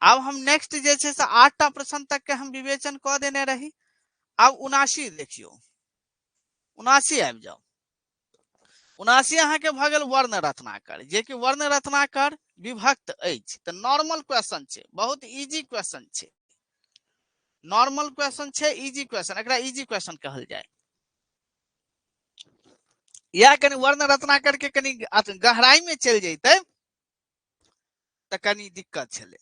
अब हम नेक्स्ट जे छे से 8टा प्रश्न तक के हम विवेचन क देने रही। अब 79 देखियो, 79 आबि जाओ। 79 अहाँ के भ गेल वर्ण रत्नाकर, जे कि वर्ण रत्नाकर विभक्त अछि। त नॉर्मल क्वेश्चन छे, बहुत इजी क्वेश्चन छे, नॉर्मल क्वेश्चन छे, इजी क्वेश्चन, एकरा इजी क्वेश्चन कहल जाए। या कनी वर्ण रत्नाकर के कनी गहराई में चल जैते त कनी दिक्कत छले।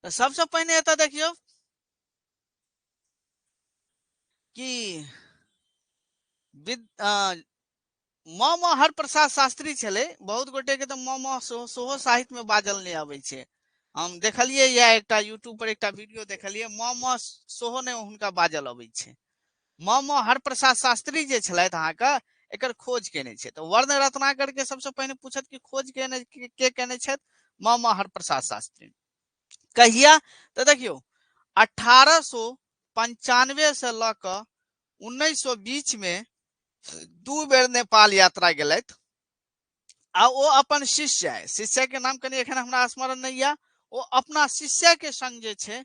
सबसे पहले एत देखियो कि म हर प्रसाद शास्त्री छले। बहुत गोटे के तो म सोहो साहित्य में बाजल नहीं आवे छे। हम देखलिए या एकटा यूट्यूब पर एकटा वीडियो देखलिए, म सोहो ने हुनका बाजल अबै छे। म हर प्रसाद शास्त्री जे छलथि अहाँ के एकर खोज केने छे। तो वर्ण रत्नाकर के सबसे पहले पूछत कि खोज के केने छथि? म हर प्रसाद शास्त्री। कहिया? तो देखियो 1895 से ल क 1900 बीच में 2 बेर नेपाल यात्रा गेलथि। आ ओ अपन शिष्य है, शिष्य के नाम कनी एखन हमरा स्मरण नहीं है, ओ अपना शिष्य के संग जे छे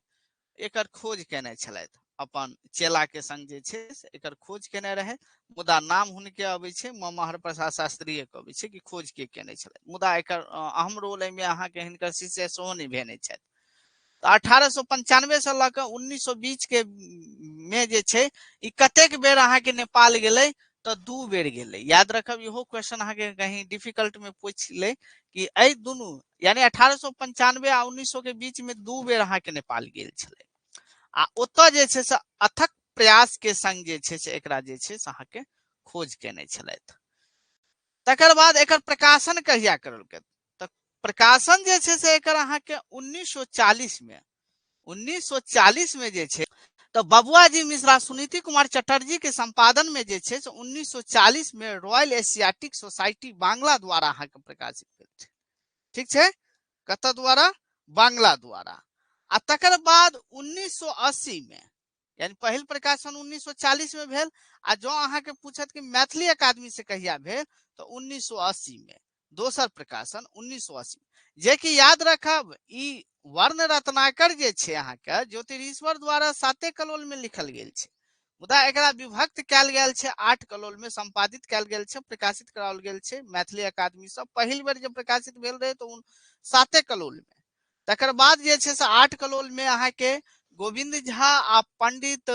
एकर खोज केने छलथि। अपन चेला के संग जे छे एकर खोज केने रहे। मुदा नाम हुनके अबै छे म हर प्रसाद शास्त्री के अबै छे कि खोज के केने छलथि। मुदा एकर अहम रोल एमे अहाँ के हिनकर शिष्य सेहो निभेने छथि। तो 1895 से ल क 1900 बीच के में जे छे ई कतेक बेर अहाँ के नेपाल गेलै? तो 2 बेर गेलै। याद रखब, इहो क्वेश्चन अहाँ के कहीं डिफिकल्ट में पूछ ले कि ए दुनू यानी 1895 आ 1900 के बीच में 2 बेर अहाँ के नेपाल गेल छले। आ ओत जे छे से अथक प्रयास के संग जे छे से एकरा जे छे से अहाँ के खोज केने छलथि। तकर बाद एकर प्रकाशन कहिया करल गेल? तो प्रकाशन जे छे से एकर अहाँ के 1940 में, 1940 में जे छे तो बबुआ जी मिश्रा सुनीति कुमार चटर्जी के संपादन में जे छे से 1940 में रॉयल एशियाटिक सोसाइटी बांग्ला द्वारा अहाँ के प्रकाशित भेल छे। ठीक छे? कत द्वारा? बांग्ला द्वारा। आ तकर बाद 1980 में, यानी पहिल प्रकाशन 1940 में भेल। आ जो अहाँ के पूछत कि मैथिली अकादमी से कहिया भेल तो 1980 में दोसर प्रकाशन 1980 में। जे कि याद रखब, ई वर्ण रत्नाकर जे छे अहाँ के ज्योतिरीश्वर द्वारा 7 कलोल में लिखल गेल छे। मुदा एकरा विभक्त कैल गेल छे 8 कलोल में, संपादित कैल गेल छे, प्रकाशित कराओल गेल छे मैथिली अकादमी से। पहिल बेर जब प्रकाशित भेल रहे तो 7 कलोल में। तकर बाद जे छे से 8 कलोल में अहाँ के गोविंद झा आ पंडित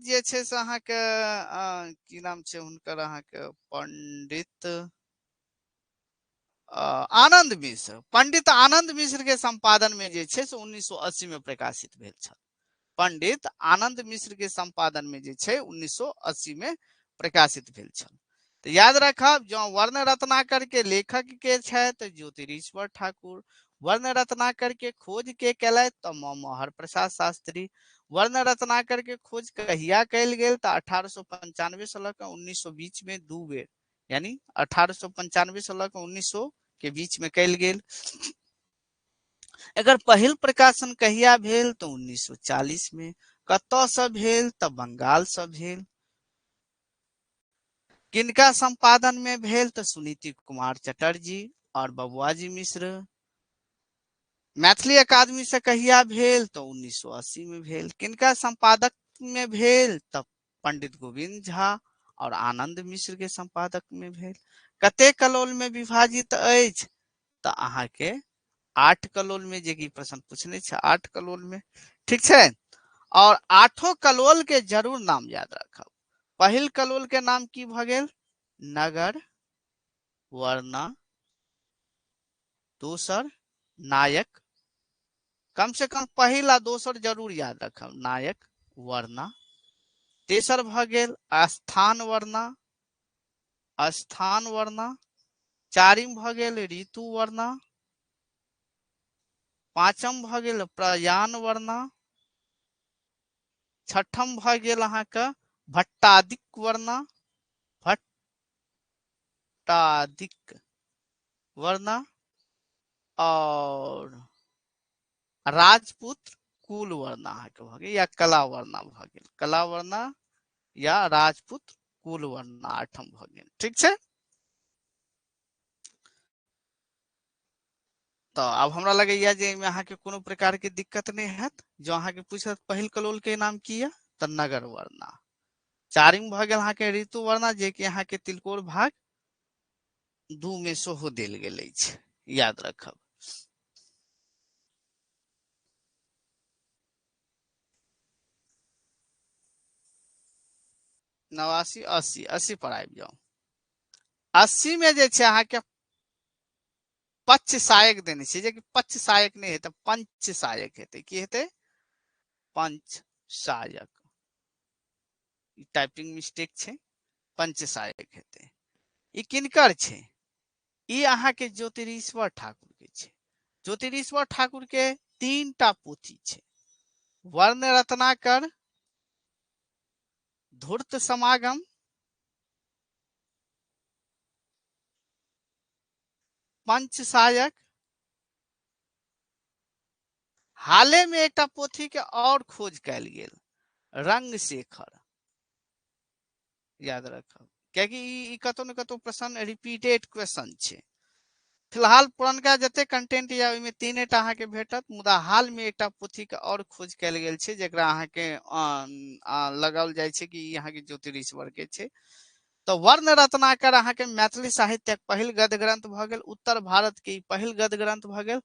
जे छे से अहाँ के की नाम छे हुनकर, अहाँ के पंडित आनंद मिश्र, पंडित आनंद मिश्र के संपादन में जे छे से 1980 में प्रकाशित भेल छल। पंडित आनंद मिश्र के संपादन में जे छे 1980 में प्रकाशित भेल छल। तो याद रखब, जो वर्ण रत्नाकर के लेखक के छे तो ज्योतिरीश्वर ठाकुर, वर्ण रत्नाकर के खोज के केलथि तो म हर प्रसाद शास्त्री। वर्ण रत्नाकर के खोज कहिया कैल गेल तो 1895 से लक 1900 बीच में 2 बेर, यानी 1895 से लक 1900 के बीच में कैल गेल। अगर पहिल प्रकाशन कहिया भेल तो 1940 में। कत से भेल तो बंगाल से भेल। किनका संपादन में भेल तो सुनीति कुमार चटर्जी और बबुआजी मिश्र। मैथिली अकादमी से कहिया भेल तो 1980 में भेल। किनका संपादक में भेल तब पंडित गोविंद झा और आनंद मिश्र के संपादक में भेल। कते कलोल में विभाजित अछि तो अहाँ के 8 कलोल में, जे कि प्रश्न पूछने छे 8 कलोल में। ठीक छे? और 8 कलोल के जरूर नाम याद रखब। पहिल कलोल के नाम की भ गेल? नगर वर्णा। दोसर नायक, कम से कम पहिल आ दोसर जरूर याद रखब, नायक वर्णा। तेसर भ गेल स्थान वर्णा, स्थान वर्णा। चारिम भ गेल ऋतु वर्णा। पांचम भ गेल प्रयाण वर्णा। छठम भ गेल अहाँ के भट्टादिक वर्णा, भट्टादिक वर्णा। और राजपूत कुल वर्णा अहाँ के भ गेल, या कला वर्णा भ गेल, कला वर्णा या राजपूत कुल वर्णा 8म भ गेल। ठीक छे? तो अब हमरा लगैया जे एहिमे अहाँके कोनो प्रकार के दिक्कत नहीं हैत। जो अहाँके पूछत पहिल कलोल के नाम की है तो नगर वर्णा। चारिम भ गेल अहाँके ऋतु वर्णा, जे कि अहाँके तिलकोर भाग 2 में सेहो देल गेल अछि, याद रखब। नवासी, 80, 80 पर आबि जाउ। 80 में जे छै अहाँके पक्ष सहायक देने छै, जे कि पक्ष सहायक नहीं हेतै, पंच सहायक हेतै। की हेतै? पंच सहायक। टाइपिंग मिस्टेक छै, पंच सहायक हेतै। ई किनकर छै? ई अहाँके ज्योतिरीश्वर ठाकुर के छै। ज्योतिरीश्वर ठाकुर के 3टा पोथी छै। वर्ण रत्नाकर, धूर्त समागम, पंच सहायक। हाले में एक पोथी के और खोज कैल गेल, रंग शेखर, याद रखब। क्योंकि कतौ न कतौ प्रश्न रिपीटेड क्वेश्चन छै। फिलहाल पुरनका जते कंटेंट या ओहिमे 3टा अहाँके भेटत, मुदा हाल में एक पोथी के और खोज कैल गेल छै, जेकरा अहाँके लगाओल जाइ छै कि ई अहाँके ज्योतिरीश्वर के छै। तो वर्ण रत्नाकर अहाँके मैथिली साहित्यक पहिल गद्य ग्रंथ भ गेल, उत्तर भारत के पहिल गद्य ग्रंथ भ गेल।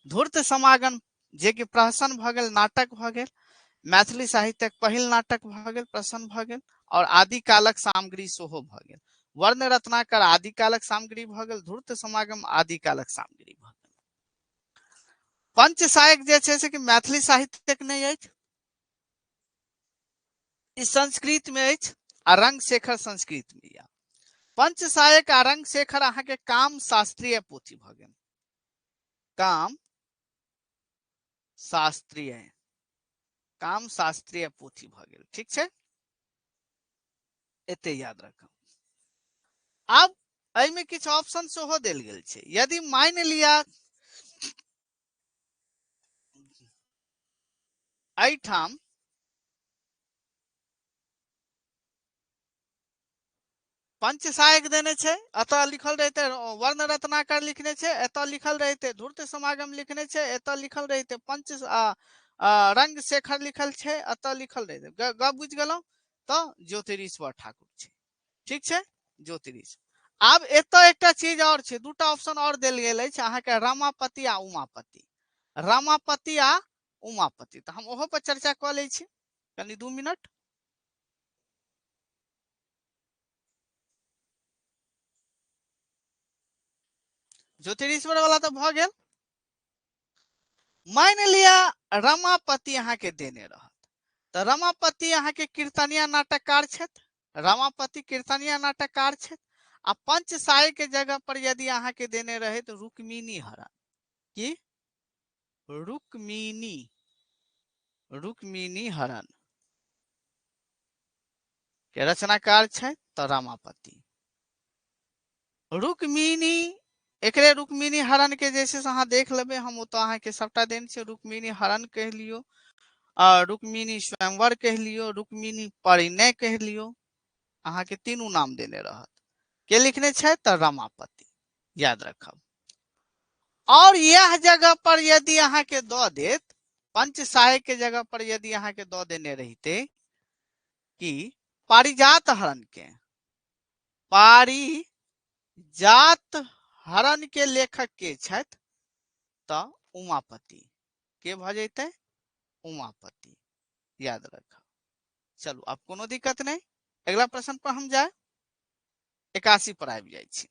धूर्त समागम जे कि प्रहसन भ गेल, नाटक भ गेल। मैथिली साहित्यक पहिल नाटक भ गेल, प्रहसन भ गेल। और आदि कालक सामग्री सेहो भ गेल। वर्ण रत्नाकर आदि कालक सामग्री भ गेल, धूर्त समागम आदि कालक सामग्री भ गेल। पंच सहायक जे छै से कि मैथिली साहित्यक नहीं अछि, ई संस्कृत में अछि, आ रंग शेखर संस्कृत में या। पंच सहायक आ रंग शेखर अहाँके काम शास्त्रीय पोथी भ गेल। काम शास्त्रीय, काम शास्त्रीय पोथी भ गेल। ठीक छै, एते याद रखब। अब एहिमे किछु ऑप्शन सेहो देल गेल छै। यदि मान लिया एठाम पंच सहायक देने छै, अतः लिखल रहते वर्ण रत्नाकर लिखने छै, एतऽ लिखल रहते धूर्त समागम लिखने छै, एतऽ लिखल रहते पंच रंग शेखर लिखल छै, एतऽ लिखल रहते। गप बुझ गेलौं? तो ज्योतिरीश्वर ठाकुर छै। ठीक छै, ज्योतिरीश्वर। आब एतऽ एकटा चीज और छै, 2टा ऑप्शन और देल गेल अछि अहाँके, रमापति आ उमापति। रमापति आ उमापति, तो हम ओहो पर चर्चा कऽ लै छी कनि 2 मिनट। ज्योतिरीश्वर वाला तो भ गेल। मान लिया रमापति अहाँके देने रहत, तो रमापति अहाँके कीर्तनिया नाटककार छथि। रमापति कीर्तनिया नाटककार छथि। आ पंच सहायक के जगह पर यदि अहाँके देने रहे तो रुक्मिणी हरण। की? रुक्मिणी हरण के रचनाकार छै तो रमापति। रुक्मिणी, एकरे रुक्मिणी हरण के जैसे से अहाँ देख लेबै, हम ओतऽ अहाँके सबटा देने छै। रुक्मिणी हरण कह लियो, रुक्मिणी स्वयंवर कह लियो, रुक्मिणी परिणय कह लियो, अहाँके 3 नाम देने रहत। के लिखने छै? तो रमापति, याद रखब। और यह जगह पर यदि अहाँके दऽ देत, पंच सहायक के जगह पर यदि अहाँके दऽ देने रहते कि पारिजात हरण के, पारिजात हरण के लेखक के छथि, तो उमापति के भ जैते? उमापति, याद रखब। चलू, अब कोनो दिक्कत नहीं। अगला प्रश्न पर हम जाए, 81 पर आबि जाइ छी।